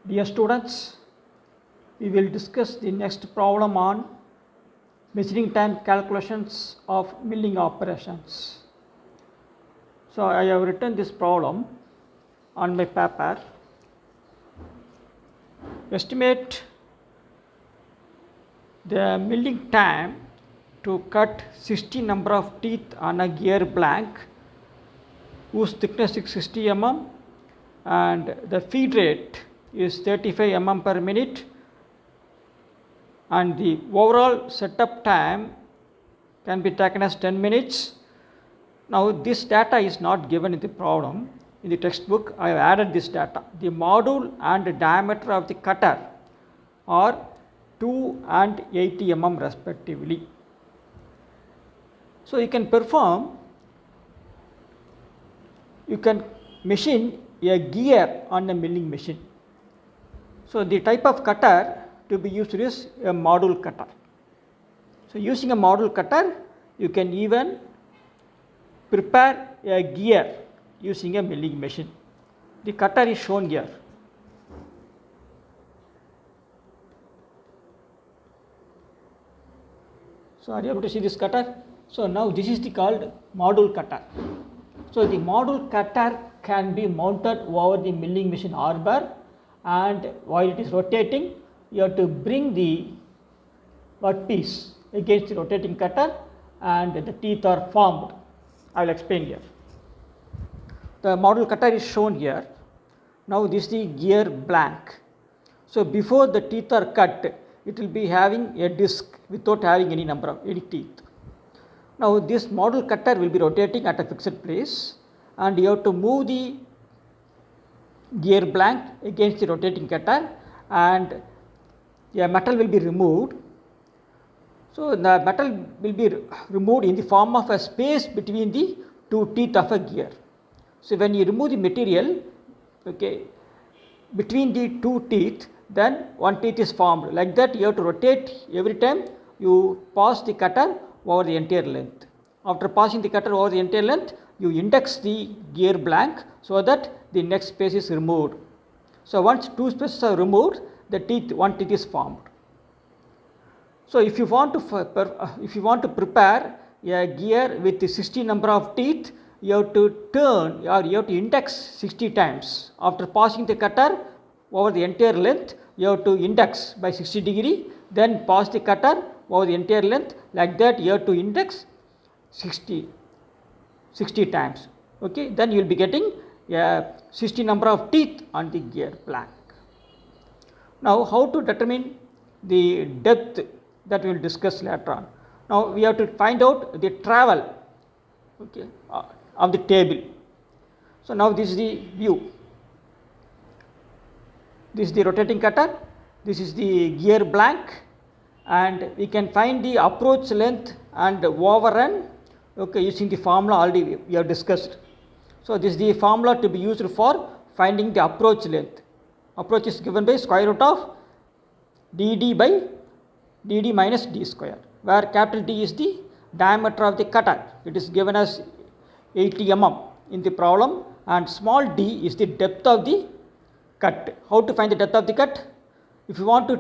Dear students, we will discuss the next problem on measuring time calculations of milling operations. So, I have written this problem on my paper. Estimate the milling time to cut 60 number of teeth on a gear blank whose thickness is 60 mm and the feed rate is 35 mm per minute, and the overall setup time can be taken as 10 minutes. Now this data is not given in the problem. In the textbook I have added this data. The module and the diameter of the cutter are 2 and 80 mm respectively. So you can machine a gear on a milling machine. So the type of cutter to be used is a module cutter. So using a module cutter, you can even prepare a gear using a milling machine. The cutter is shown here. So are you able to see this cutter? So now this is called module cutter. So the module cutter can be mounted over the milling machine arbor, and while it is rotating, you have to bring the workpiece against the rotating cutter and the teeth are formed. I will explain here. The module cutter is shown here. Now this is the gear blank. So before the teeth are cut, it will be having a disc without having any teeth. Now this module cutter will be rotating at a fixed place, and you have to move the gear blank against the rotating cutter, and a metal will be removed. So the metal will be removed in the form of a space between the two teeth of a gear. So when you remove the material, between the two teeth, then one teeth is formed. Like that you have to rotate every time you pass the cutter over the entire length. After passing the cutter over the entire length, you index the gear blank so that the next space is removed. So once two spaces are removed, one teeth is formed. So if you want to prepare a gear with the 60 number of teeth, you have to turn or you have to index 60 times. After passing the cutter over the entire length, you have to index by 60 degree, then pass the cutter over the entire length. Like that you have to index 60 times. Then you will be getting a 60 number of teeth on the gear blank. Now how to determine the depth, that we will discuss later on. Now we have to find out the travel of the table. So now this is the view. This is the rotating cutter, this is the gear blank, and we can find the approach length and overrun using the formula already we have discussed. So this is the formula to be used for finding the approach length. Approach is given by square root of dd by dd minus d square, where capital D is the diameter of the cutter. It is given as 80 mm in the problem, and small d is the depth of the cut. How to find the depth of the cut? If you want to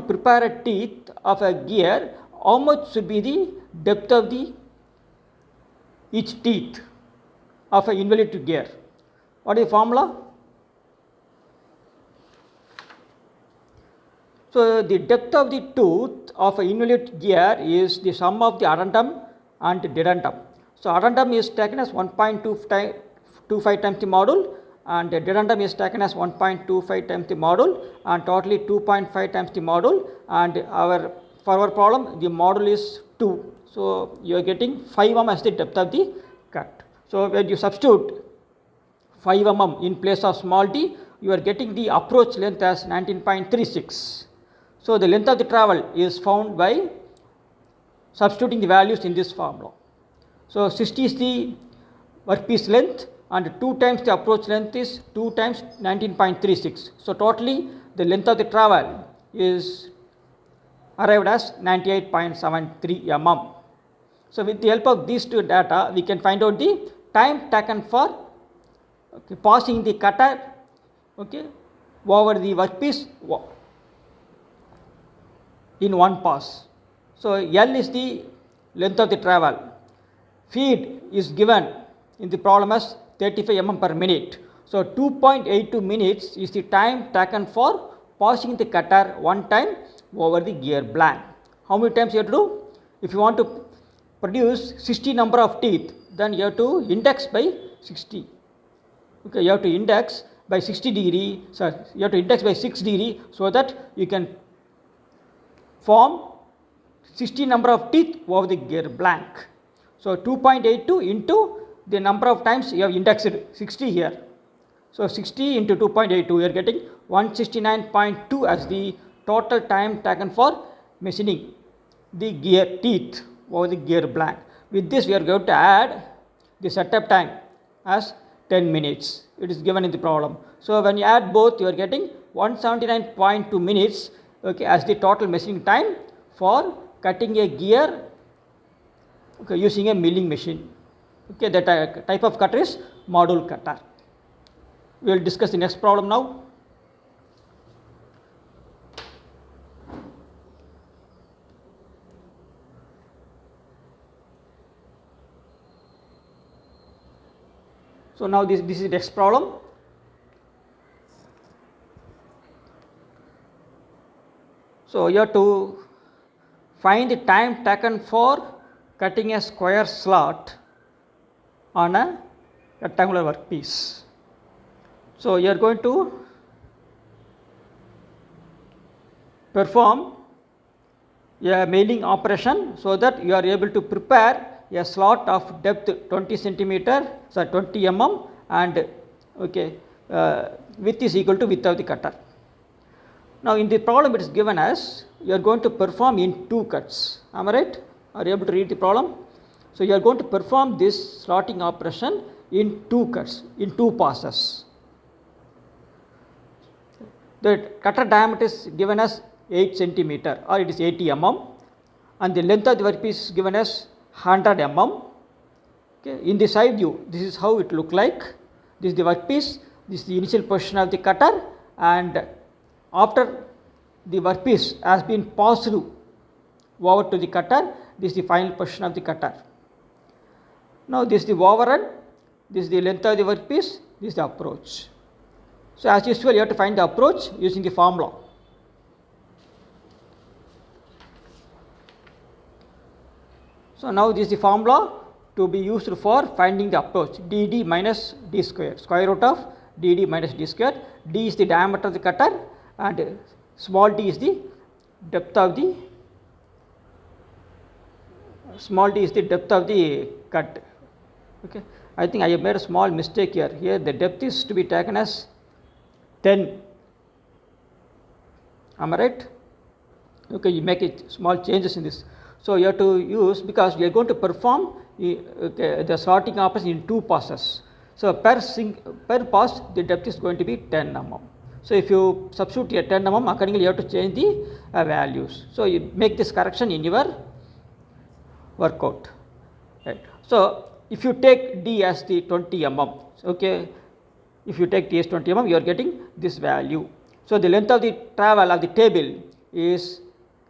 prepare a teeth of a gear, how much should be the depth of each teeth of an invalid gear? What is the formula? So the depth of the tooth of an invalid gear is the sum of the addendum and dedendum. So addendum is taken as 1.25 times the module, and the dedendum is taken as 1.25 times the module, and totally 2.5 times the module, and for our problem the module is 2. So you are getting 5 mm as the depth of the cut. So when you substitute 5 mm in place of small d, you are getting the approach length as 19.36. So the length of the travel is found by substituting the values in this formula. So 60 is the workpiece length, and 2 times the approach length is 2 times 19.36. So totally the length of the travel is arrived as 98.73 mm. So with the help of these two data, we can find out the time taken for okay, passing the cutter, okay, over the workpiece in one pass. So L is the length of the travel. Feed is given in the problem as 35 mm per minute. So 2.82 minutes is the time taken for passing the cutter one time over the gear blank. How many times you have to do? If you want to produce 60 number of teeth, then you have to index by 60. Okay, you have to index by 60 degree, so you have to index by 6 degree so that you can form 60 number of teeth over the gear blank. So 2.82 into the number of times you have indexed 60 here. So 60 into 2.82, you are getting 169.2 as the total time taken for machining the gear teeth over the gear blank. With this, we are going to add the setup time as 10 minutes. It is given in the problem. So when you add both, you are getting 179.2 minutes, okay, as the total machining time for cutting a gear, okay, using a milling machine. Okay, the type of cutter is module cutter. We will discuss the next problem now. So now this is the next problem. So you have to find the time taken for cutting a square slot on a rectangular workpiece. So you are going to perform a milling operation so that you are able to prepare a slot of depth 20 centimeter, 20 mm, and okay, width is equal to width of the cutter. Now in the problem it is given as you are going to perform in 2 cuts. Am I right? Are you able to read the problem? So you are going to perform this slotting operation in 2 cuts, in 2 passes. The cutter diameter is given as 8 centimeter or it is 80 mm, and the length of the workpiece is given as 100 mm. Okay. In the side view, this is how it look like. This is the workpiece, this is the initial position of the cutter, and after the workpiece has been passed over to the cutter, this is the final position of the cutter. Now this is the overrun, this is the length of the workpiece, this is the approach. So as usual, you have to find the approach using the formula. So now this is the formula to be used for finding the approach, dd minus d square, square root of dd minus d square. D is the diameter of the cutter and small d is the depth of the cut. Okay. I think I have made a small mistake here. Here the depth is to be taken as 10. Am I right? Okay, you make it small changes in this. So you have to use, because we are going to perform the sorting operation in 2 passes. So per pass the depth is going to be 10 mm. So if you substitute here 10 mm, accordingly you have to change the values. So you make this correction in your workout. Right. So if you take D as the 20 mm, okay, if you take D as 20 mm, you are getting this value. So the length of the travel of the table is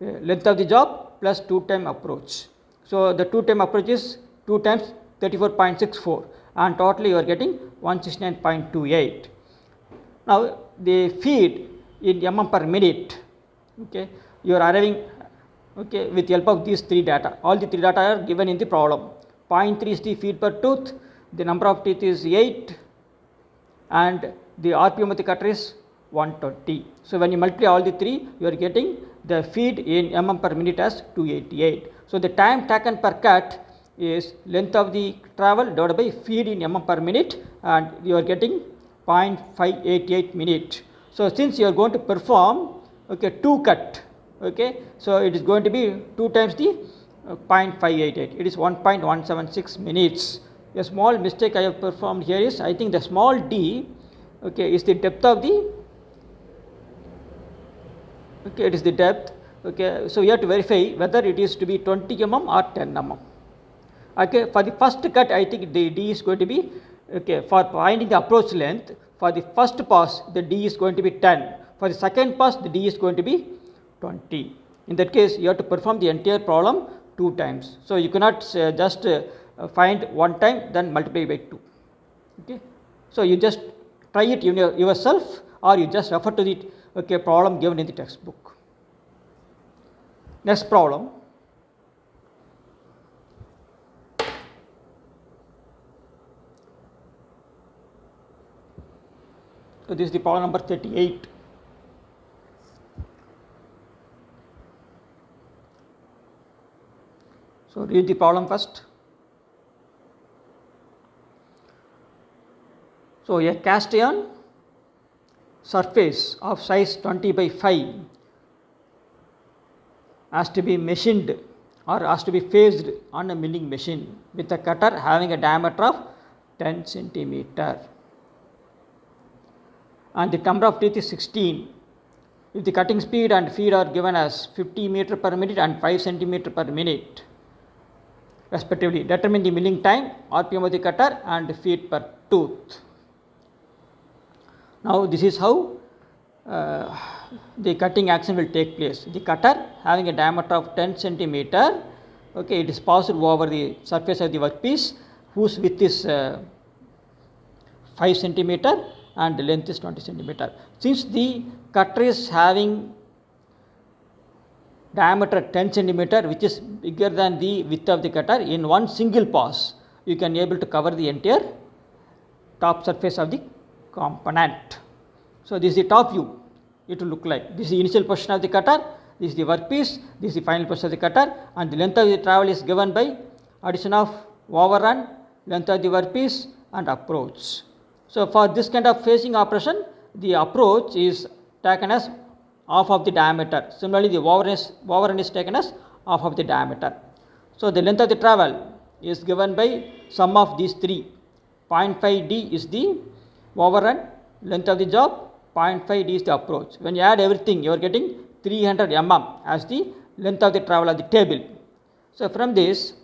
length of the job plus 2 time approach. So the 2 time approach is 2 times 34.64 and totally you are getting 169.28. Now the feed in mm per minute, okay, you are arriving, okay, with the help of these 3 data. All the 3 data are given in the problem. 0.3 is the feed per tooth, the number of teeth is 8 and the RPM of the cutter is 120. So when you multiply all the 3, you are getting the feed in mm per minute as 288. So the time taken per cut is length of the travel divided by feed in mm per minute and you are getting 0.588 minute. So since you are going to perform, okay, 2 cut, okay, so it is going to be 2 times the 0.588, it is 1.176 minutes. A small mistake I have performed here is, I think the small d, okay, is the depth of the, okay, it is the depth, okay, so you have to verify whether it is to be 20 mm or 10 mm. Okay, for the first cut I think the d is going to be Okay, for finding the approach length, for the first pass the d is going to be 10, for the second pass the d is going to be 20. In that case you have to perform the entire problem 2 times. So you cannot just find one time then multiply by 2. Okay. So you just try it yourself, or you just refer to the problem given in the textbook. Next problem. So this is the problem number 38. So read the problem first. So a cast iron surface of size 20 by 5 has to be machined or has to be phased on a milling machine with a cutter having a diameter of 10 centimeter. And the number of teeth is 16. If the cutting speed and feed are given as 50 meter per minute and 5 centimeter per minute respectively, determine the milling time, RPM of the cutter and feed per tooth. Now this is how the cutting action will take place. The cutter having a diameter of 10 centimeter, okay, it is passed over the surface of the workpiece whose width is 5 centimeter and the length is 20 centimeter. Since the cutter is having diameter 10 centimeter, which is bigger than the width of the cutter, in one single pass you can able to cover the entire top surface of the component. So this is the top view. It will look like this is the initial position of the cutter, this is the workpiece, this is the final position of the cutter, and the length of the travel is given by addition of overrun, length of the workpiece and approach. So for this kind of phasing operation, the approach is taken as half of the diameter. Similarly, the overrun is taken as half of the diameter. So the length of the travel is given by sum of these three. 0.5 d is the overrun, length of the job, 0.5 d is the approach. When you add everything, you are getting 300 mm as the length of the travel of the table. So from this,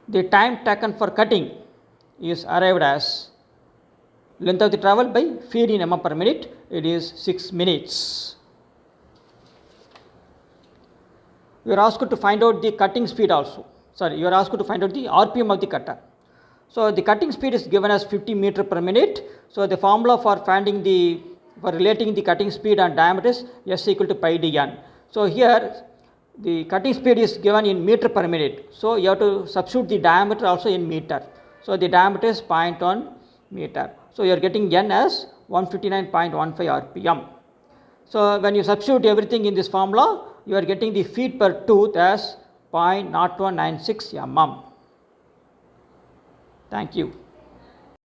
the time taken for cutting is arrived as length of the travel by feed in mm per minute, it is 6 minutes. You are asked to find out the cutting speed also. You are asked to find out the RPM of the cutter. So the cutting speed is given as 50 meter per minute. So the formula for relating the cutting speed and diameter is S equal to pi d n. So here the cutting speed is given in meter per minute. So you have to substitute the diameter also in meter. So the diameter is 0.1 meter. So you are getting n as 159.15 rpm. So when you substitute everything in this formula, you are getting the feed per tooth as 0.0196 mm. Thank you.